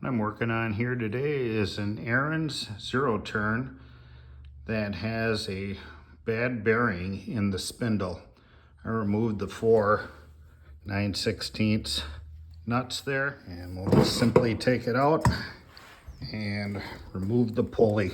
What I'm working on here today is an Ariens zero turn that has a bad bearing in the spindle. I removed the 4 9/16 nuts there, and we'll just simply take it out and remove the pulley.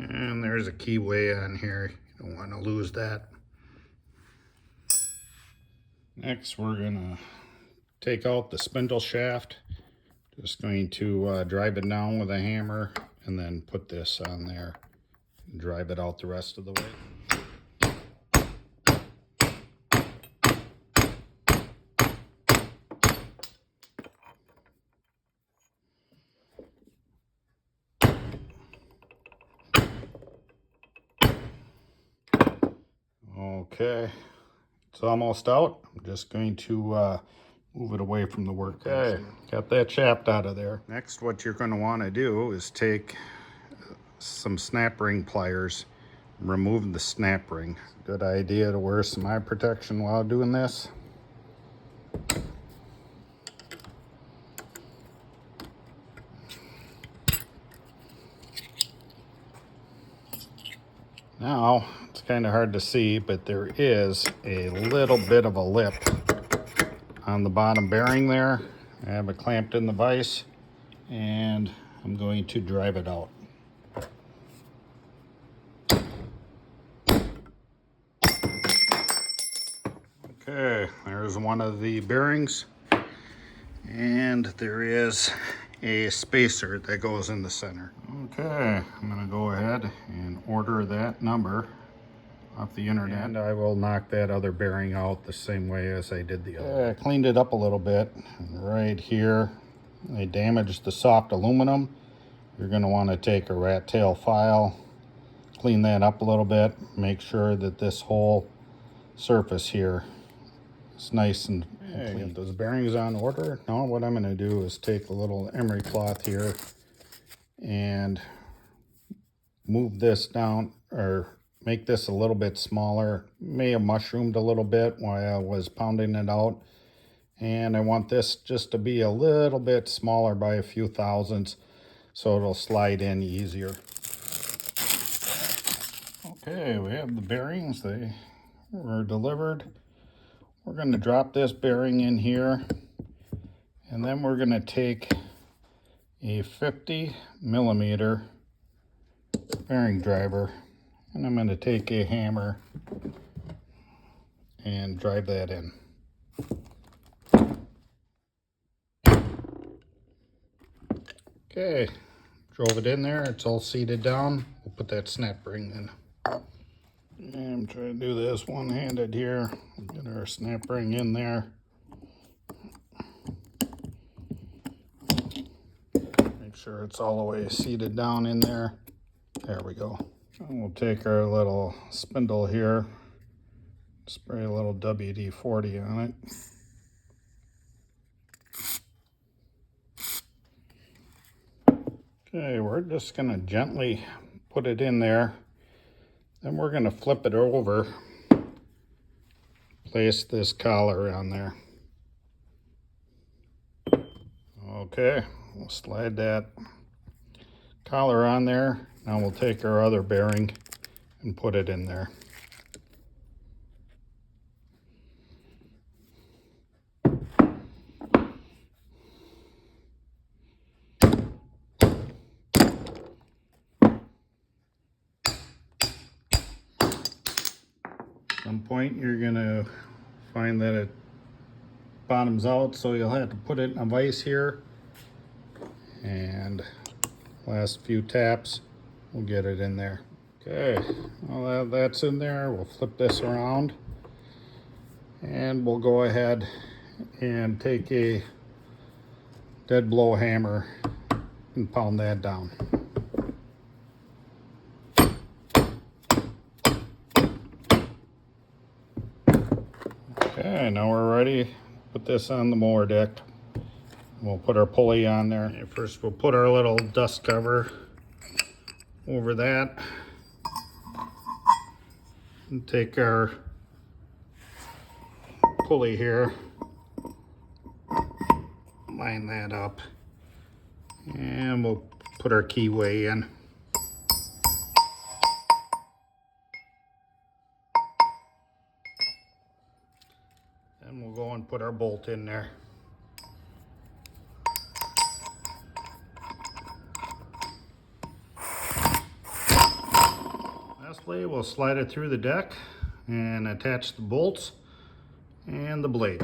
And there's a keyway on here. You don't want to lose that. Next, we're gonna take out the spindle shaft. Just going to drive it down with a hammer and then put this on there and drive it out the rest of the way. Okay, it's almost out. I'm just going to move it away from the work. Okay, got that shaft out of there. Next, what you're going to want to do is take some snap ring pliers, remove the snap ring. Good idea to wear some eye protection while doing this. Now, it's kind of hard to see, but there is a little bit of a lip on the bottom bearing there. I have it clamped in the vise, and I'm going to drive it out. Okay, there's one of the bearings, and there is a spacer that goes in the center. Okay, I'm gonna go ahead and order that number off the internet, and I will knock that other bearing out the same way as I did the other. I cleaned it up a little bit. Right here, I damaged the soft aluminum. You're gonna wanna take a rat tail file, clean that up a little bit, make sure that this whole surface here is nice and clean. Get those bearings on order. Now what I'm gonna do is take a little emery cloth here and move this down, or make this a little bit smaller. May have mushroomed a little bit while I was pounding it out, and I want this just to be a little bit smaller by a few thousandths so it'll slide in easier. Okay, we have the bearings. They were delivered. We're going to drop this bearing in here, and then we're going to take a 50mm bearing driver, and I'm going to take a hammer and drive that in. Okay, drove it in there. It's all seated down. We'll put that snap ring in. And I'm trying to do this one-handed here. Get our snap ring in there. Make sure it's all the way seated down in there. There we go. And we'll take our little spindle here, spray a little WD-40 on it. Okay, we're just gonna gently put it in there. Then we're gonna flip it over, place this collar on there. Okay, we'll slide that collar on there. Now we'll take our other bearing and put it in there. At some point you're gonna find that it bottoms out, so you'll have to put it in a vise here, and last few taps we'll get it in there. Okay, well, that's in there. We'll flip this around, and we'll go ahead and take a dead blow hammer and pound that down. Okay, now we're ready. Put this on the mower deck. We'll put our pulley on there. First we'll put our little dust cover over that and take our pulley here, line that up, and we'll put our keyway in. And we'll go and put our bolt in there. Lastly, we'll slide it through the deck and attach the bolts and the blade.